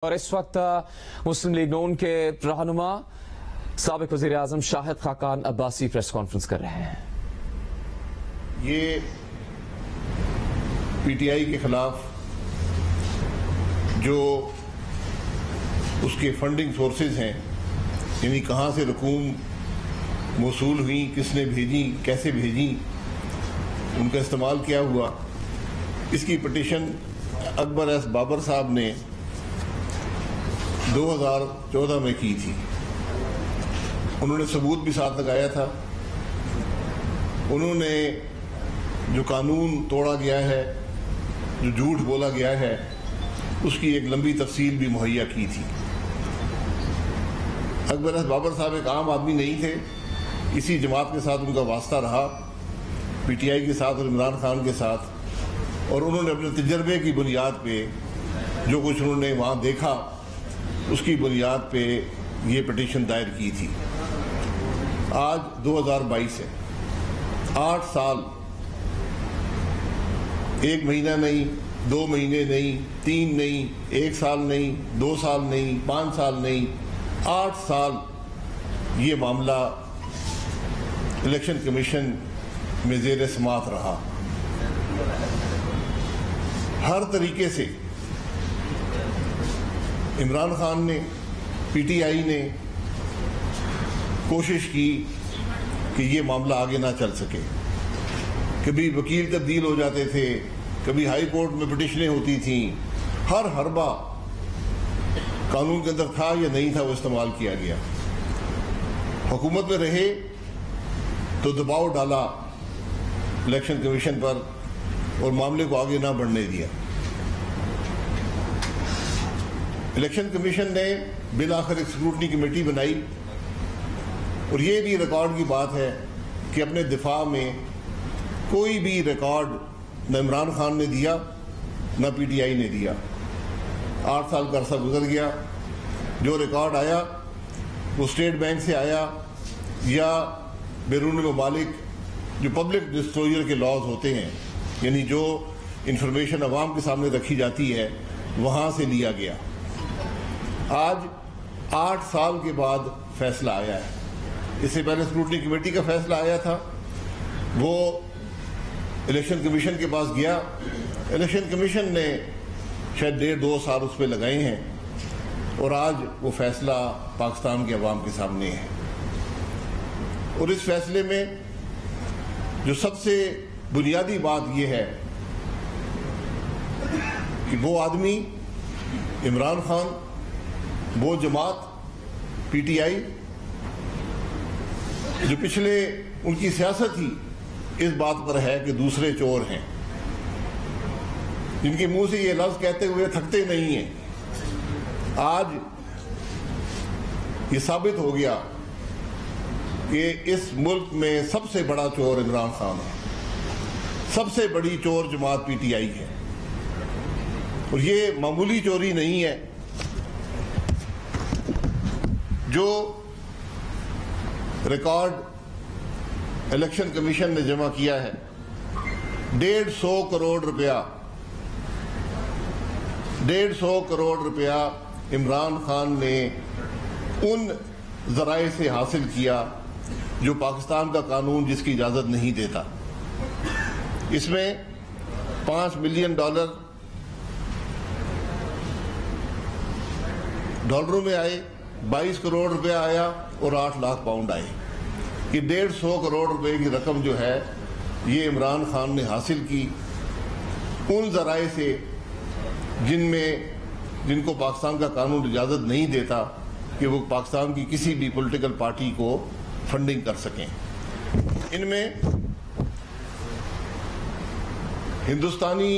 اور اس وقت مسلم لیگ نون کے رہنما سابق وزیر اعظم شاہد خاقان عباسی پریس کانفرنس کر رہے ہیں۔ یہ پی ٹی آئی کے خلاف جو اس کے فنڈنگ سورسز ہیں، یعنی کہاں سے رقوم موصول ہوئی، کس نے بھیجی، کیسے بھیجی، ان کا استعمال کیا ہوا، اس کی پٹیشن اکبر ایس بابر صاحب نے 2014 میں کی تھی۔ انہوں نے ثبوت بھی ساتھ لگایا تھا۔ انہوں نے جو قانون توڑا گیا ہے، جو جھوٹ بولا گیا ہے، اس کی ایک لمبی تفصیل بھی مہیا کی تھی۔ اکبر ایس بابر صاحب ایک عام آدمی نہیں تھے، اسی جماعت کے ساتھ ان کا واسطہ رہا، پی ٹی آئی کے ساتھ اور عمران خان کے ساتھ، اور انہوں نے اپنے تجربے کی بنیاد پہ جو کچھ انہوں نے وہاں دیکھا، اس کی بنیاد پہ یہ پٹیشن دائر کی تھی۔ آج 2022 ہے، 8 سال، 1 مہینہ نہیں، 2 مہینے نہیں، 3 نہیں، 1 سال نہیں، 2 سال نہیں، 5 سال نہیں، 8 سال یہ معاملہ الیکشن کمیشن میں زیر سماعت رہا۔ ہر طریقے سے عمران خان نے، پی ٹی آئی نے کوشش کی کہ یہ معاملہ آگے نہ چل سکے۔ کبھی وکیل تبدیل ہو جاتے تھے، کبھی ہائی کورٹ میں پٹیشنیں ہوتی تھیں، ہر حربہ قانون کے اندر تھا یا نہیں تھا وہ استعمال کیا گیا۔ حکومت میں رہے تو دباؤ ڈالا الیکشن کمیشن پر اور معاملے کو آگے نہ بڑھنے دیا۔ الیکشن کمیشن نے بالآخر ایک اسکروٹنی کمیٹی بنائی، اور یہ بھی ریکارڈ کی بات ہے کہ اپنے دفاع میں کوئی بھی ریکارڈ نہ عمران خان نے دیا نہ پی ٹی آئی نے دیا۔ 8 سال کا عرصہ گزر گیا، جو ریکارڈ آیا وہ اسٹیٹ بینک سے آیا یا بیرون ممالک جو پبلک ڈسکلوجر کے لاز ہوتے ہیں، یعنی جو انفارمیشن عوام کے سامنے رکھی جاتی ہے، وہاں سے لیا گیا۔ آج 8 سال کے بعد فیصلہ آیا ہے۔ اس سے پہلے اسکروٹنی کمیٹی کا فیصلہ آیا تھا، وہ الیکشن کمیشن کے پاس گیا، الیکشن کمیشن نے شاید 1.5-2 سال اس پہ لگائے ہیں، اور آج وہ فیصلہ پاکستان کے عوام کے سامنے ہے۔ اور اس فیصلے میں جو سب سے بنیادی بات یہ ہے کہ وہ آدمی عمران خان، وہ جماعت پی ٹی آئی جو پچھلے ان کی سیاست ہی اس بات پر ہے کہ دوسرے چور ہیں، جن کے منہ سے یہ لفظ کہتے ہوئے تھکتے نہیں ہیں، آج یہ ثابت ہو گیا کہ اس ملک میں سب سے بڑا چور عمران خان ہے، سب سے بڑی چور جماعت پی ٹی آئی ہے۔ اور یہ معمولی چوری نہیں ہے۔ جو ریکارڈ الیکشن کمیشن نے جمع کیا ہے، 150 کروڑ روپیہ، 150 کروڑ روپیہ عمران خان نے ان ذرائع سے حاصل کیا جو پاکستان کا قانون جس کی اجازت نہیں دیتا۔ اس میں $5 ملین ڈالروں میں آئے، 22 کروڑ روپے آیا، اور 8 لاکھ پاؤنڈ آئے۔ یہ 150 کروڑ روپے کی رقم جو ہے یہ عمران خان نے حاصل کی ان ذرائع سے جن کو پاکستان کا قانون اجازت نہیں دیتا کہ وہ پاکستان کی کسی بھی پولیٹیکل پارٹی کو فنڈنگ کر سکیں۔ ان میں ہندوستانی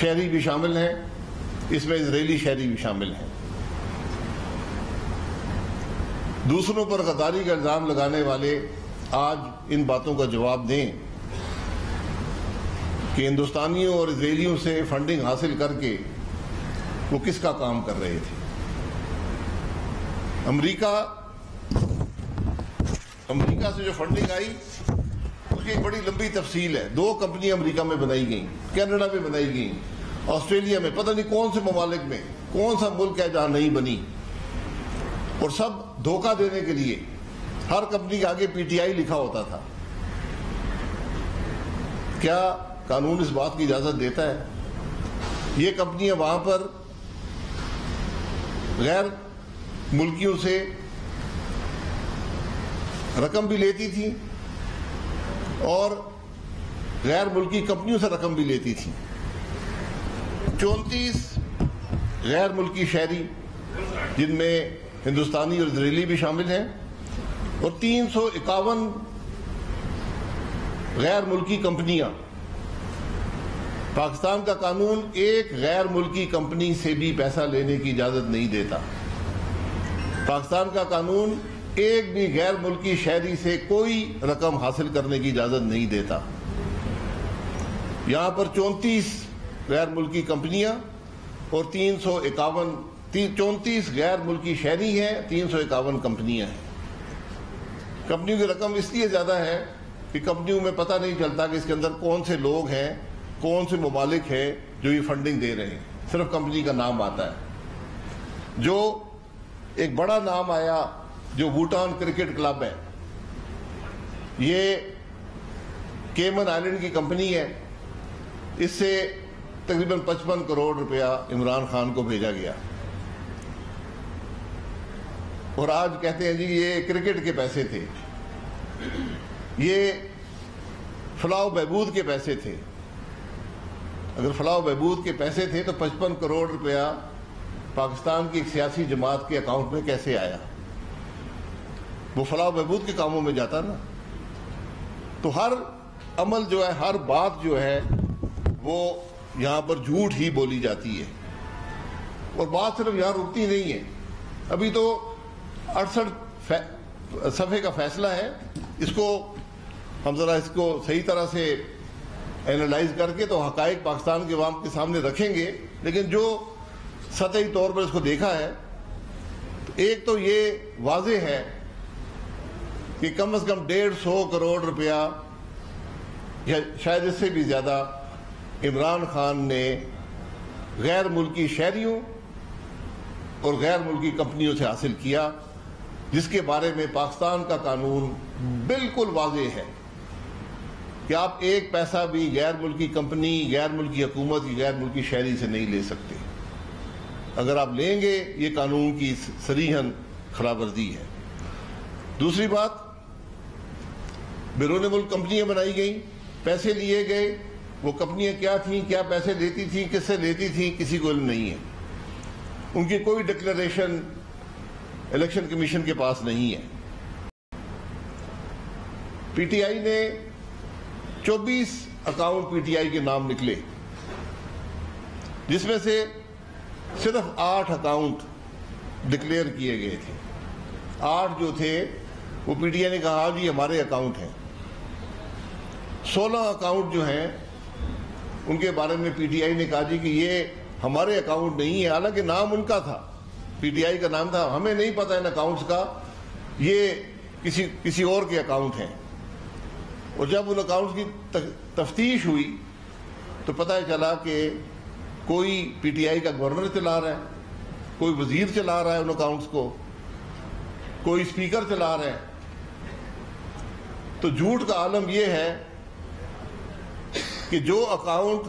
شہری بھی شامل ہیں، اس میں اسرائیلی شہری بھی شامل ہیں۔ دوسروں پر غداری کا الزام لگانے والے آج ان باتوں کا جواب دیں کہ ہندوستانیوں اور اسرائیلیوں سے فنڈنگ حاصل کر کے وہ کس کا کام کر رہے تھے۔ امریکہ سے جو فنڈنگ آئی اس کی ایک بڑی لمبی تفصیل ہے۔ 2 کمپنیاں امریکہ میں بنائی گئیں، کینیڈا میں بنائی گئیں، آسٹریلیا میں، پتہ نہیں کون سے ممالک میں، کون سا ملک ہے جہاں نہیں بنی، اور سب دھوکہ دینے کے لیے ہر کمپنی کے آگے پی ٹی آئی لکھا ہوتا تھا۔ کیا قانون اس بات کی اجازت دیتا ہے؟ یہ کمپنیاں وہاں پر غیر ملکیوں سے رقم بھی لیتی تھیں اور غیر ملکی کمپنیوں سے رقم بھی لیتی تھیں۔ 34 غیر ملکی شہری، جن میں ہندوستانی اور اسرائیلی بھی شامل ہیں، اور 351 غیر ملکی کمپنیاں۔ پاکستان کا قانون ایک غیر ملکی کمپنی سے بھی پیسہ لینے کی اجازت نہیں دیتا۔ پاکستان کا قانون ایک بھی غیر ملکی شہری سے کوئی رقم حاصل کرنے کی اجازت نہیں دیتا۔ یہاں پر 34 غیر ملکی کمپنیاں اور 34 غیر ملکی شہری ہیں، 351 کمپنیاں ہیں۔ کمپنیوں کی رقم اس لیے زیادہ ہے کہ کمپنیوں میں پتہ نہیں چلتا کہ اس کے اندر کون سے لوگ ہیں، کون سے ممالک ہیں جو یہ فنڈنگ دے رہے ہیں، صرف کمپنی کا نام آتا ہے۔ جو ایک بڑا نام آیا جو بھوٹان کرکٹ کلب ہے، یہ کیمن آئلینڈ کی کمپنی ہے، اس سے تقریباً 55 کروڑ روپیہ عمران خان کو بھیجا گیا، اور آج کہتے ہیں جی یہ کرکٹ کے پیسے تھے، یہ فلاح و بہبود کے پیسے تھے۔ اگر فلاح و بہبود کے پیسے تھے تو 55 کروڑ روپیہ پاکستان کی ایک سیاسی جماعت کے اکاؤنٹ میں کیسے آیا؟ وہ فلاح و بہبود کے کاموں میں جاتا نا۔ تو ہر عمل جو ہے، ہر بات جو ہے، وہ یہاں پر جھوٹ ہی بولی جاتی ہے، اور بات صرف یہاں رکتی نہیں ہے۔ ابھی تو 68 صفحے کا فیصلہ ہے، اس کو ہم ذرا اس کو صحیح طرح سے اینالائز کر کے تو حقائق پاکستان کے عوام کے سامنے رکھیں گے، لیکن جو سطحی طور پر اس کو دیکھا ہے، ایک تو یہ واضح ہے کہ کم از کم 150 کروڑ روپیہ یا شاید اس سے بھی زیادہ عمران خان نے غیر ملکی شہریوں اور غیر ملکی کمپنیوں سے حاصل کیا، جس کے بارے میں پاکستان کا قانون بالکل واضح ہے کہ آپ ایک پیسہ بھی غیر ملکی کمپنی، غیر ملکی حکومت کی غیر ملکی شہری سے نہیں لے سکتے۔ اگر آپ لیں گے یہ قانون کی صریحاً خلاف ورزی ہے۔ دوسری بات، بیرون ملک کمپنیاں بنائی گئیں، پیسے لیے گئے، وہ کمپنیاں کیا تھیں، کیا پیسے لیتی تھیں، کس سے لیتی تھیں، کسی کو علم نہیں ہے۔ ان کی کوئی ڈکلیریشن الیکشن کمیشن کے پاس نہیں ہے۔ پی ٹی آئی نے 24 اکاؤنٹ پی ٹی آئی کے نام نکلے، جس میں سے صرف 8 اکاؤنٹ ڈکلیئر کیے گئے تھے۔ 8 جو تھے وہ پی ٹی آئی نے کہا جی ہمارے اکاؤنٹ ہیں۔ 16 اکاؤنٹ جو ہیں ان کے بارے میں پی ٹی آئی نے کہا جی کہ یہ ہمارے اکاؤنٹ نہیں ہے، حالانکہ نام ان کا تھا، پی ٹی آئی کا نام تھا، ہمیں نہیں پتہ ان اکاؤنٹس کا، یہ کسی اور کے اکاؤنٹ ہیں۔ اور جب ان اکاؤنٹس کی تفتیش ہوئی تو پتہ چلا کہ کوئی پی ٹی آئی کا گورنر چلا رہا ہے، کوئی وزیر چلا رہا ہے ان اکاؤنٹس کو، کوئی اسپیکر چلا رہا ہے۔ تو جھوٹ کا عالم یہ ہے کہ جو اکاؤنٹ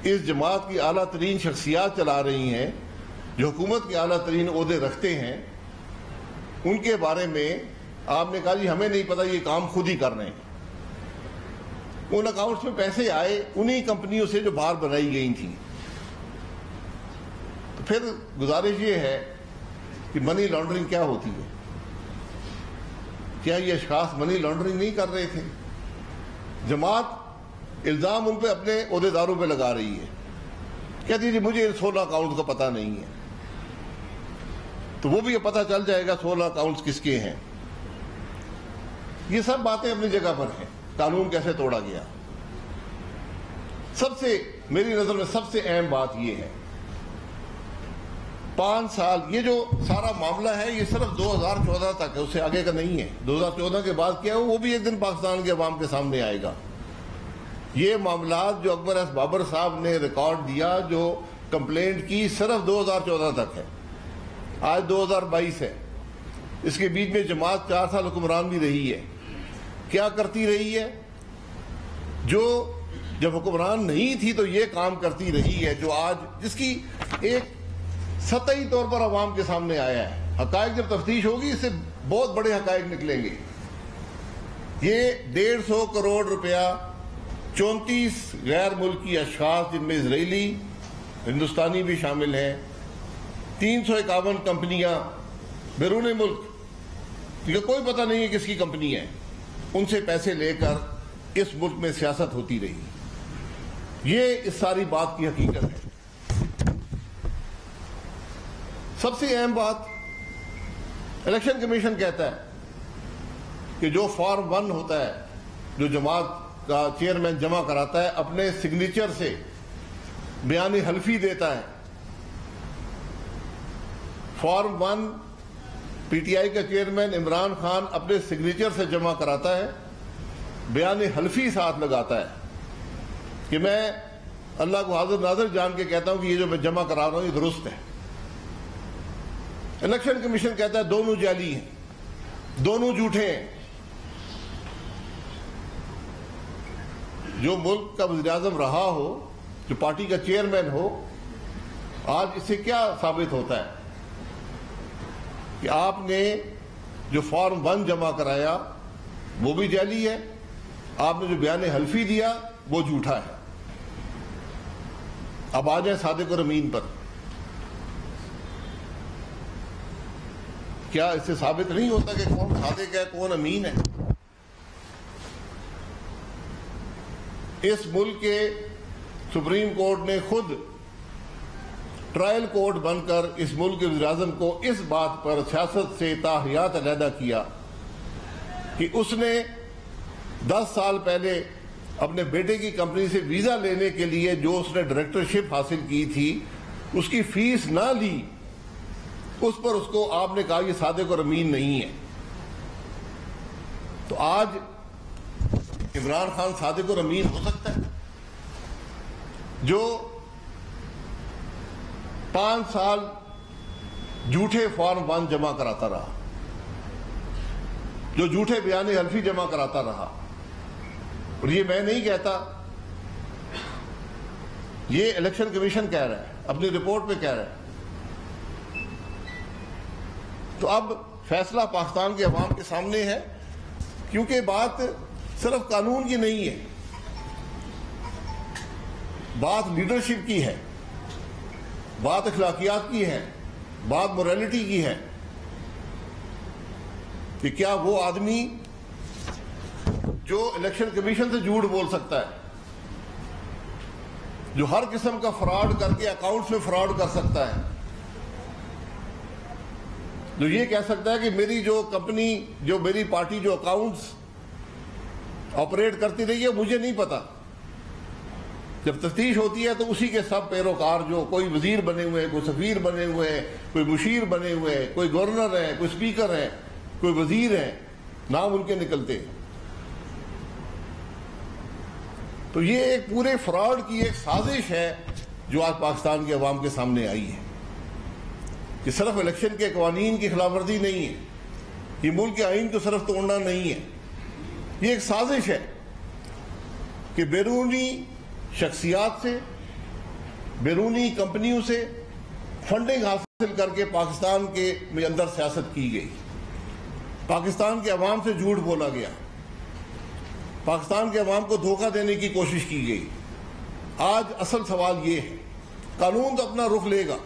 اس جماعت کی اعلیٰ ترین شخصیات چلا رہی ہیں، جو حکومت کے اعلیٰ ترین عہدے رکھتے ہیں، ان کے بارے میں آپ نے کہا جی ہمیں نہیں پتہ، یہ کام خود ہی کر رہے ہیں۔ ان اکاؤنٹس میں پیسے آئے انہی کمپنیوں سے جو باہر بنائی گئی تھیں۔ تو پھر گزارش یہ ہے کہ منی لانڈرنگ کیا ہوتی ہے؟ کیا یہ اشخاص منی لانڈرنگ نہیں کر رہے تھے؟ جماعت الزام ان پہ اپنے عہدیداروں پہ لگا رہی ہے، کہتی جی مجھے 16 اکاؤنٹ کا پتہ نہیں ہے۔ تو وہ بھی یہ پتہ چل جائے گا 16 اکاؤنٹس کس کے ہیں۔ یہ سب باتیں اپنی جگہ پر ہیں۔ قانون کیسے توڑا گیا؟ سب سے میری نظر میں سب سے اہم بات یہ ہے، 5 سال یہ جو سارا معاملہ ہے یہ صرف 2014 تک ہے، اس سے آگے کا نہیں ہے۔ 2014 کے بعد کیا ہو وہ بھی ایک دن پاکستان کے عوام کے سامنے آئے گا۔ یہ معاملات جو اکبر ایس بابر صاحب نے ریکارڈ دیا، جو کمپلینٹ کی، صرف 2014 تک ہے، آج 2022 ہے، اس کے بیچ میں جماعت 4 سال حکمران بھی رہی ہے. کیا کرتی رہی ہے؟ جو جب حکمران نہیں تھی تو یہ کام کرتی رہی ہے، جو آج جس کی ایک سطحی طور پر عوام کے سامنے آیا ہے. حقائق جب تفتیش ہوگی اس سے بہت بڑے حقائق نکلیں گے. یہ 150 کروڑ روپیہ 34 غیر ملکی اشخاص، جن میں اسرائیلی، ہندوستانی بھی شامل ہیں، 351 کمپنیاں بیرون ملک، کیونکہ کوئی پتہ نہیں ہے کس کی کمپنی ہے، ان سے پیسے لے کر اس ملک میں سیاست ہوتی رہی. یہ اس ساری بات کی حقیقت ہے. سب سے اہم بات، الیکشن کمیشن کہتا ہے کہ جو فارم 1 ہوتا ہے، جو جماعت کا چیئرمین جمع کراتا ہے، اپنے سگنیچر سے بیان حلفی دیتا ہے. فارم 1 پی ٹی آئی کا چیئرمین عمران خان اپنے سگنیچر سے جمع کراتا ہے، بیان حلفی ساتھ لگاتا ہے کہ میں اللہ کو حاضر ناظر جان کے کہتا ہوں کہ یہ جو میں جمع کرا رہا ہوں یہ درست ہے. الیکشن کمیشن کہتا ہے دونوں جعلی ہیں، دونوں جھوٹے ہیں. جو ملک کا وزیر اعظم رہا ہو، جو پارٹی کا چیئرمین ہو، آج اس سے کیا ثابت ہوتا ہے کہ آپ نے جو فارم 1 جمع کرایا وہ بھی جعلی ہے، آپ نے جو بیان حلفی دیا وہ جھوٹا ہے. اب آ جائیں صادق اور امین پر. کیا اس سے ثابت نہیں ہوتا کہ کون صادق ہے کون امین ہے؟ اس ملک کے سپریم کورٹ نے خود ٹرائل کورٹ بن کر اس ملک کے وزیر اعظم کو اس بات پر سیاست سے تاحیات علیحدہ کیا کہ اس نے 10 سال پہلے اپنے بیٹے کی کمپنی سے ویزا لینے کے لیے جو اس نے ڈائریکٹرشپ حاصل کی تھی اس کی فیس نہ لی. اس پر اس کو آپ نے کہا یہ صادق اور امین نہیں ہے. تو آج عمران خان صادق اور امین ہو سکتا ہے جو 5 سال جھوٹے فارم 1 جمع کراتا رہا، جو جھوٹے بیان حلفی جمع کراتا رہا. اور یہ میں نہیں کہتا، یہ الیکشن کمیشن کہہ رہا ہے، اپنی رپورٹ میں کہہ رہا ہے. تو اب فیصلہ پاکستان کے عوام کے سامنے ہے، کیونکہ بات صرف قانون کی نہیں ہے، بات لیڈرشپ کی ہے، بات اخلاقیات کی ہے، بات موریلٹی کی ہے. کہ کیا وہ آدمی جو الیکشن کمیشن سے جھوٹ بول سکتا ہے، جو ہر قسم کا فراڈ کر کے اکاؤنٹس میں فراڈ کر سکتا ہے، جو یہ کہہ سکتا ہے کہ میری جو کمپنی، جو میری پارٹی جو اکاؤنٹس آپریٹ کرتی رہی ہے مجھے نہیں پتا، جب تفتیش ہوتی ہے تو اسی کے سب پیروکار، جو کوئی وزیر بنے ہوئے ہیں، کوئی سفیر بنے ہوئے ہیں، کوئی مشیر بنے ہوئے ہیں، کوئی گورنر ہے، کوئی اسپیکر ہے، کوئی وزیر ہے، نام ان کے نکلتے ہیں. تو یہ ایک پورے فراڈ کی ایک سازش ہے جو آج پاکستان کے عوام کے سامنے آئی ہے. کہ صرف الیکشن کے قوانین کی خلاف ورزی نہیں ہے، یہ ملک کے آئین کو صرف توڑنا نہیں ہے، یہ ایک سازش ہے کہ بیرونی شخصیات سے، بیرونی کمپنیوں سے فنڈنگ حاصل کر کے پاکستان کے اندر سیاست کی گئی، پاکستان کے عوام سے جھوٹ بولا گیا، پاکستان کے عوام کو دھوکہ دینے کی کوشش کی گئی. آج اصل سوال یہ ہے، قانون تو اپنا رخ لے گا،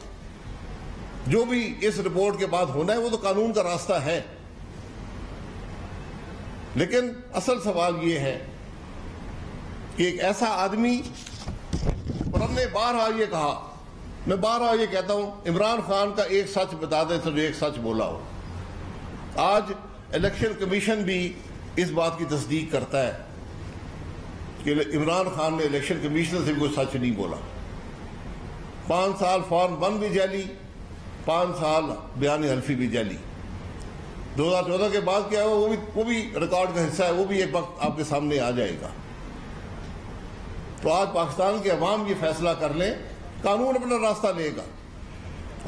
جو بھی اس رپورٹ کے بعد ہونا ہے وہ تو قانون کا راستہ ہے، لیکن اصل سوال یہ ہے کہ ایک ایسا آدمی، اور ہم نے بارہا یہ کہا، میں بارہا یہ کہتا ہوں، عمران خان کا ایک سچ بتا دیں تو جو ایک سچ بولا ہو. آج الیکشن کمیشن بھی اس بات کی تصدیق کرتا ہے کہ عمران خان نے الیکشن کمیشن سے کوئی سچ نہیں بولا. 5 سال فارم 1 بھی جعلی، 5 سال بیان حلفی بھی جعلی. 2014 کے بعد کیا ہوا وہ بھی ریکارڈ کا حصہ ہے، وہ بھی ایک وقت آپ کے سامنے آ جائے گا. تو آج پاکستان کے عوام یہ فیصلہ کر لیں، قانون اپنا راستہ لے گا۔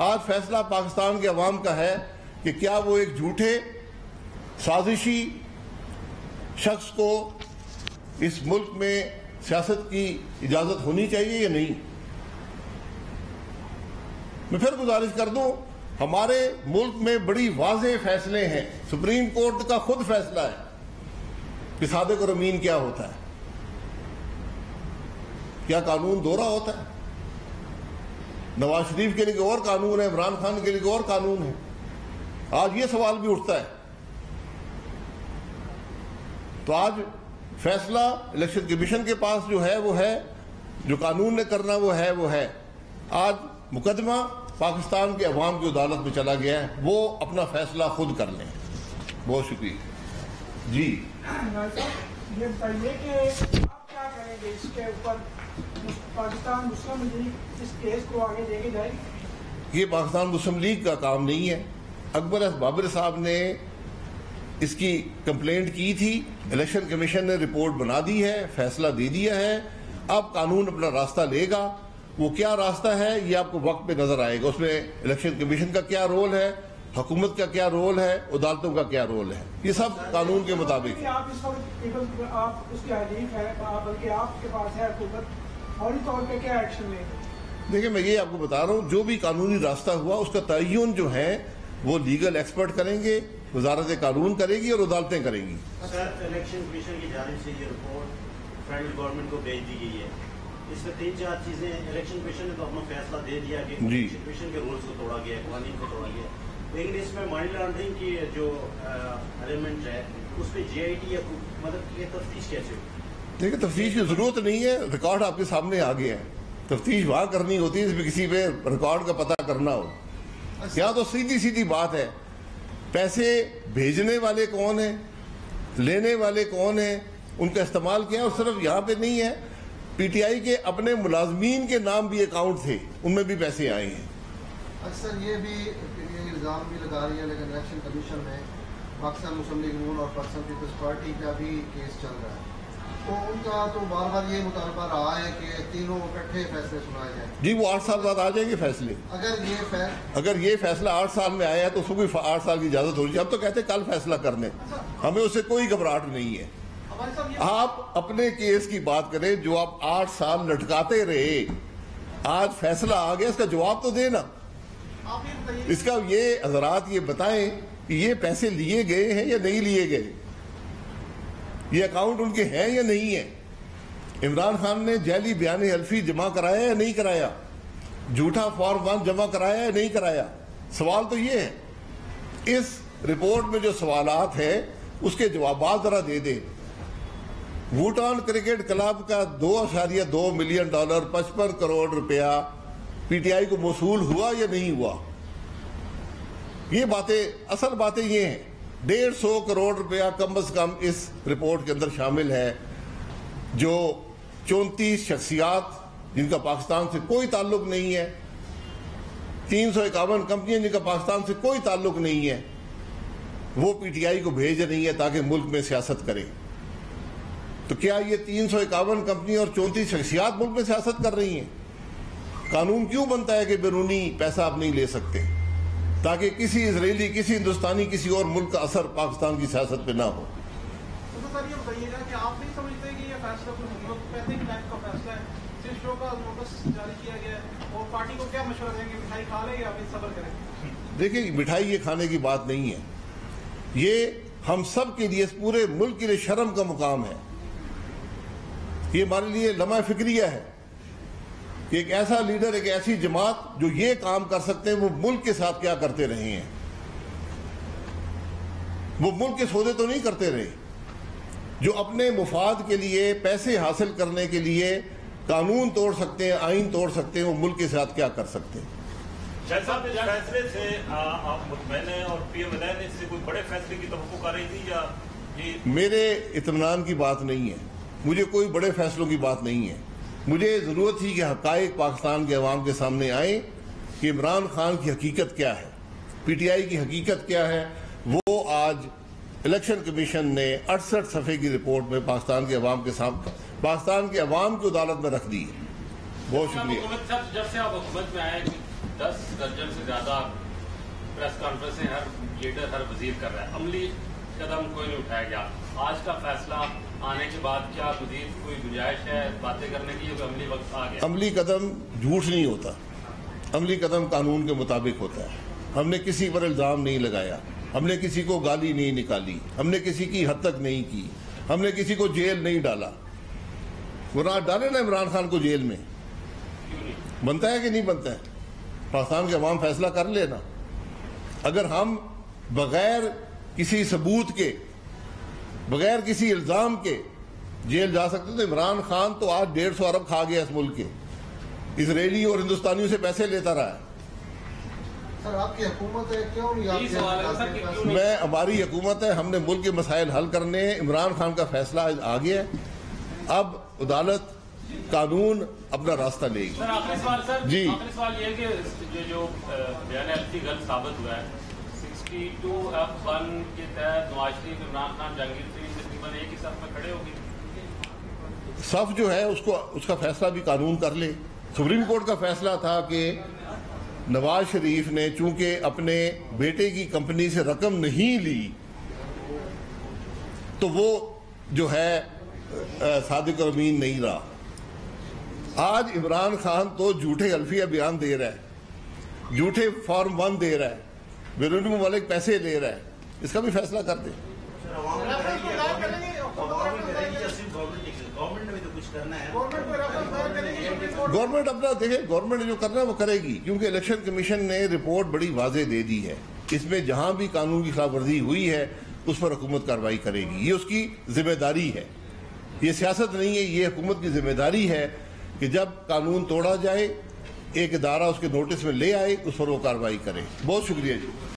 آج فیصلہ پاکستان کے عوام کا ہے کہ کیا وہ ایک جھوٹے سازشی شخص کو اس ملک میں سیاست کی اجازت ہونی چاہیے یا نہیں۔ میں پھر گزارش کر دوں، ہمارے ملک میں بڑی واضح فیصلے ہیں، سپریم کورٹ کا خود فیصلہ ہے کہ صادق اور امین کیا ہوتا ہے۔ کیا قانون دوہرا ہوتا ہے؟ نواز شریف کے لیے کوئی اور قانون ہے، عمران خان کے لیے کوئی اور قانون ہے۔ آج یہ سوال بھی اٹھتا ہے۔ تو آج فیصلہ الیکشن کمیشن کے پاس جو ہے وہ ہے، جو قانون نے کرنا وہ ہے۔ آج مقدمہ پاکستان کے عوام کی عدالت میں چلا گیا ہے، وہ اپنا فیصلہ خود کر لیں۔ بہت شکریہ جی۔ یہ بتائیے کہ آپ کیا کریں گے اس کے اوپر؟ پاکستان مسلم لیگ اس کیس کو آگے لے کے جائے گی؟ یہ پاکستان مسلم لیگ کا کام نہیں ہے۔ اکبر ایس بابر صاحب نے اس کی کمپلینٹ کی تھی، الیکشن کمیشن نے رپورٹ بنا دی ہے، فیصلہ دے دیا ہے۔ اب قانون اپنا راستہ لے گا، وہ کیا راستہ ہے یہ آپ کو وقت پہ نظر آئے گا۔ اس میں الیکشن کمیشن کا کیا رول ہے، حکومت کا کیا رول ہے، عدالتوں کا کیا رول ہے، یہ سب قانون کے مطابق ہے۔ آپ اس وقت آپ اس کی حریف ہے، بلکہ آپ کے پاس ہے حکومت، فوری طور پہ کیا ایکشن لیں گے؟ دیکھیں، میں یہ آپ کو بتا رہا ہوں، جو بھی قانونی راستہ ہوا اس کا تعین جو ہے وہ لیگل ایکسپرٹ کریں گے، وزارت قانون کرے گی اور عدالتیں کریں گی۔ سر، الیکشن کمیشن کی جانب سے یہ رپورٹ فیڈرل گورنمنٹ کو بھیج دی گئی ہے، اس میں 3-4 چیزیں الیکشن کمیشن نے تو اپنا فیصلہ دے دیا کہ الیکشن کمیشن کے رولز کو توڑا گیا ہے، قوانین کو توڑا گیا ہے، لیکن اس میں منی لانڈرنگ کی جو ایلیمنٹ ہے اس پہ جی آئی ٹی یا مطلب یہ تفتیش کیسے ہوگی؟ دیکھیں، تفتیش کی ضرورت نہیں ہے، ریکارڈ آپ کے سامنے آ گیا ہے۔ تفتیش وہاں کرنی ہوتی ہے اس میں کسی پہ ریکارڈ کا پتہ کرنا ہو۔ یہاں تو سیدھی بات ہے، پیسے بھیجنے والے کون ہیں، لینے والے کون ہیں، ان کا استعمال کیا ہے، اور صرف یہاں پہ نہیں ہے، پی ٹی آئی کے اپنے ملازمین کے نام بھی اکاؤنٹ تھے، ان میں بھی پیسے آئے ہیں۔ اکثر یہ بھی الزام بھی لگا رہی ہے، لیکن الیکشن کمیشن میں پاکستان مسلم لیگ نون اور پاکستان پیپلز پارٹی کا بھی کیس چل رہا ہے، تو ان کا تو بار بار یہ مطالبہ رہا ہے کہ تینوں اکٹھے فیصلے سنائے جائیں۔ جی، وہ 8 سال بعد آ جائیں گے فیصلے۔ اگر یہ فیصلہ 8 سال میں آیا ہے تو اس کو بھی 8 سال کی اجازت ہونی چاہیے۔ اب تو کہتے ہیں کل فیصلہ کر دیں، ہمیں اس سے کوئی گھبراہٹ نہیں ہے۔ آپ اپنے کیس کی بات کریں جو آپ 8 سال لٹکاتے رہے، آج فیصلہ آ گیا، اس کا جواب تو دیں نا۔ اس کا یہ حضرات یہ بتائیں کہ یہ پیسے لیے گئے ہیں یا نہیں لیے گئے، یہ اکاؤنٹ ان کے ہیں یا نہیں ہیں۔ عمران خان نے جعلی بیان حلفی جمع کرایا یا نہیں کرایا، جھوٹا فارم 1 جمع کرایا یا نہیں کرایا؟ سوال تو یہ ہے۔ اس رپورٹ میں جو سوالات ہیں اس کے جوابات ذرا دے دیں۔ بھوٹان کرکٹ کلب کا $2.2 ملین 55 کروڑ روپیہ پی ٹی آئی کو موصول ہوا یا نہیں ہوا؟ یہ باتیں، اصل باتیں یہ ہیں۔ 150 کروڑ روپیہ کم از کم اس رپورٹ کے اندر شامل ہے، جو 34 شخصیات جن کا پاکستان سے کوئی تعلق نہیں ہے، 351 کمپنیاں جن کا پاکستان سے کوئی تعلق نہیں ہے، وہ پی ٹی آئی کو بھیج رہی ہیں تاکہ ملک میں سیاست کریں۔ تو کیا یہ 351 کمپنیاں اور 34 شخصیات ملک میں سیاست کر رہی ہیں؟ قانون کیوں بنتا ہے کہ بیرونی پیسہ آپ نہیں لے سکتے، تاکہ کسی اسرائیلی، کسی ہندوستانی، کسی اور ملک کا اثر پاکستان کی سیاست پہ نہ ہو؟ تو سر یہ بتائیے گا کہ آپ نہیں سمجھتے کہ یہ فیصلہ پیسے ٹائپ کا فیصلہ ہے، صرف شو کا نوٹس جاری کیا گیا ہے، اور پارٹی کو کیا مشورہ دیں گے، مٹھائی کھا لیں یا پھر صبر کریں؟ دیکھیں، مٹھائی یہ کھانے کی بات نہیں ہے، یہ ہم سب کے لیے، اس پورے ملک کے لیے شرم کا مقام ہے۔ یہ ہمارے لیے لمحہ فکریہ ہے کہ ایک ایسا لیڈر، ایک ایسی جماعت جو یہ کام کر سکتے ہیں، وہ ملک کے ساتھ کیا کرتے رہے ہیں۔ وہ ملک کے سودے تو نہیں کرتے رہے، جو اپنے مفاد کے لیے، پیسے حاصل کرنے کے لیے قانون توڑ سکتے ہیں، آئین توڑ سکتے ہیں، وہ ملک کے ساتھ کیا کر سکتے ہیں۔ شاہد صاحب، اس فیصلے سے آپ مطمئن ہیں اور پی ایم نے اس سے کوئی بڑے فیصلے کی توقع کر رہی تھی یا یہ؟ میرے اطمینان کی بات نہیں ہے، مجھے کوئی بڑے فیصلوں کی بات نہیں ہے۔ مجھے ضرورت تھی کہ حقائق پاکستان کے عوام کے سامنے آئیں کہ عمران خان کی حقیقت کیا ہے، پی ٹی آئی کی حقیقت کیا ہے۔ وہ آج الیکشن کمیشن نے 68 صفحے کی رپورٹ میں پاکستان کے عوام کے سامنے پاکستان کے عوام کو عدالت میں رکھ دی ہے. بہت شکریہ. جب سے آپ حکومت میں آئے 10 درجن سے زیادہ پریس کانفرنسیں ہر لیڈر ہر وزیر کر رہا ہے, عملی قدم کوئی نہیں اٹھایا گیا. آج کا فیصلہ آنے کے بعد کیا مزید کوئی گنجائش ہے باتیں کرنے کی, کوئی عملی وقت آ گیا؟ عملی قدم جھوٹ نہیں ہوتا, عملی قدم قانون کے مطابق ہوتا ہے. ہم نے کسی پر الزام نہیں لگایا, ہم نے کسی کو گالی نہیں نکالی, ہم نے کسی کی حد تک نہیں کی, ہم نے کسی کو جیل نہیں ڈالا. ورنہ ڈالے نا عمران خان کو جیل میں, بنتا ہے کہ نہیں بنتا ہے؟ پاکستان کے عوام فیصلہ کر لے نا. اگر ہم بغیر کسی ثبوت کے, بغیر کسی الزام کے جیل جا سکتے تو عمران خان تو آج 150 ارب کھا گیا اس ملک کے, اسرائیلی اور ہندوستانیوں سے پیسے لیتا رہا ہے. سر آپ کی حکومت ہے, کیوں نہیں میں ہماری حکومت ہے, ہم نے ملک کے مسائل حل کرنے ہیں. عمران خان کا فیصلہ آ گیا ہے, اب عدالت قانون اپنا راستہ لے گی. سر آخری سوال, سر جی آخری سوال یہ ہے کہ جو بیان ایلچی غلط ثابت ہوا ہے 62F1 کے تحت نواز شریف, عمران خان, جہانگیر سنگھ تقریباً ایک ہی صف میں کھڑے ہوگی. صف جو ہے اس کا فیصلہ بھی قانون کر لے. سپریم کورٹ کا فیصلہ تھا کہ نواز شریف نے چونکہ اپنے بیٹے کی کمپنی سے رقم نہیں لی تو وہ جو ہے صادق اور امین نہیں رہا. آج عمران خان تو جھوٹے الفیہ بیان دے رہا ہے, جھوٹے فارم 1 دے رہا ہے, بیرونی ممالک پیسے لے رہا ہے. اس کا بھی فیصلہ کر دیں. گورنمنٹ اپنا دیکھے, گورنمنٹ جو کرنا ہے وہ کرے گی, کیونکہ الیکشن کمیشن نے رپورٹ بڑی واضح دے دی ہے. اس میں جہاں بھی قانون کی خلاف ورزی ہوئی ہے اس پر حکومت کارروائی کرے گی. یہ اس کی ذمہ داری ہے, یہ سیاست نہیں ہے, یہ حکومت کی ذمہ داری ہے کہ جب قانون توڑا جائے ایک ادارہ اس کے نوٹس میں لے آئے اس پر وہ کارروائی کرے. بہت شکریہ جی.